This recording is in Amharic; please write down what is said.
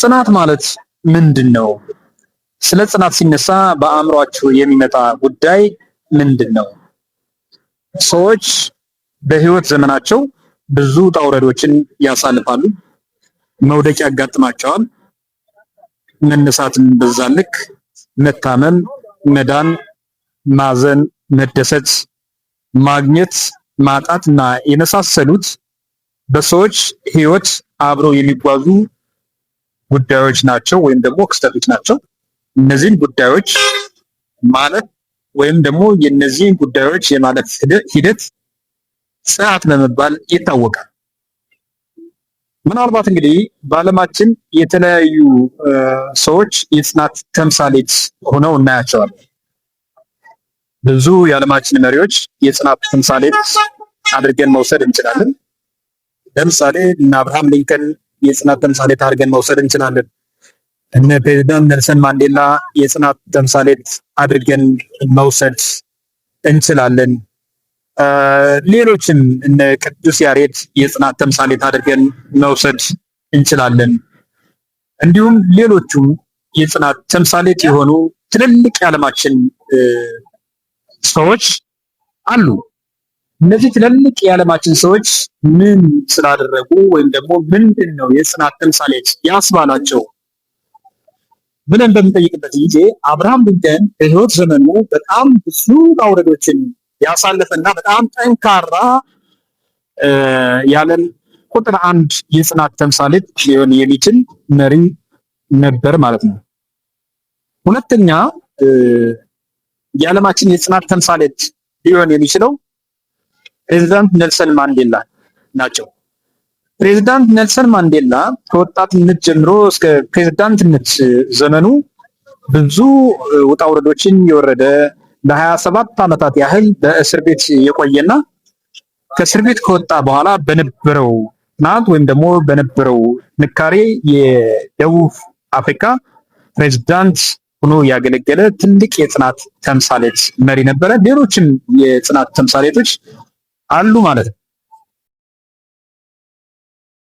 ጽናት ማለት ምንድን ነው? ስለ ጽናት ሲነሳ በአእምሯችሁ የሚመጣ ጉዳይ ምንድን ነው? ሰዎች በህይወት ዘመናቸው ብዙ ውጣ ውረዶችን ያሳልፋሉ። መውደቅ ያጋጥማቸዋል። መነሳትን በዛ ልክ፣ መታመም፣ መዳን፣ ማዘን፣ መደሰት፣ ማግኘት፣ ማጣት እና የመሳሰሉት በሰዎች ህይወት አብረው የሚጓዙ ጉዳዮች ናቸው ወይም ደግሞ ክስተቶች ናቸው። እነዚህን ጉዳዮች ማለት ወይም ደግሞ የነዚህን ጉዳዮች የማለፍ ሂደት ጽናት በመባል ይታወቃል። ምናልባት እንግዲህ በዓለማችን የተለያዩ ሰዎች የጽናት ተምሳሌት ሆነው እናያቸዋለን። ብዙ የዓለማችን መሪዎች የጽናት ተምሳሌት አድርገን መውሰድ እንችላለን። ለምሳሌ እነ አብርሃም ሊንከን የጽናት ተምሳሌት አድርገን መውሰድ እንችላለን። እነ ፕሬዝዳንት ኔልሰን ማንዴላ የጽናት ተምሳሌት አድርገን መውሰድ እንችላለን። ሌሎችም እነ ቅዱስ ያሬድ የጽናት ተምሳሌት አድርገን መውሰድ እንችላለን። እንዲሁም ሌሎቹም የጽናት ተምሳሌት የሆኑ ትልልቅ የዓለማችን ሰዎች አሉ። እነዚህ ትልልቅ የዓለማችን ሰዎች ምን ስላደረጉ ወይም ደግሞ ምንድን ነው የጽናት ተምሳሌት ያስባላቸው ብለን በምንጠይቅበት ጊዜ አብርሃም ሊንከን በህይወት ዘመኑ በጣም ብዙ ውጣ ውረዶችን ያሳለፈና በጣም ጠንካራ የዓለም ቁጥር አንድ የጽናት ተምሳሌት ሊሆን የሚችል መሪ ነበር ማለት ነው። ሁለተኛ የዓለማችን የጽናት ተምሳሌት ሊሆን የሚችለው ፕሬዝዳንት ኔልሰን ማንዴላ ናቸው። ፕሬዝዳንት ኔልሰን ማንዴላ ከወጣትነት ጀምሮ እስከ ፕሬዝዳንትነት ዘመኑ ብዙ ውጣ ውረዶችን የወረደ ለ27 ዓመታት ያህል በእስር ቤት የቆየና ከእስር ቤት ከወጣ በኋላ በነበረው ጥናት ወይም ደግሞ በነበረው ጥንካሬ የደቡብ አፍሪካ ፕሬዝዳንት ሆኖ ያገለገለ ትልቅ የጽናት ተምሳሌት መሪ ነበረ። ሌሎችም የጽናት ተምሳሌቶች አሉ ማለት ነው።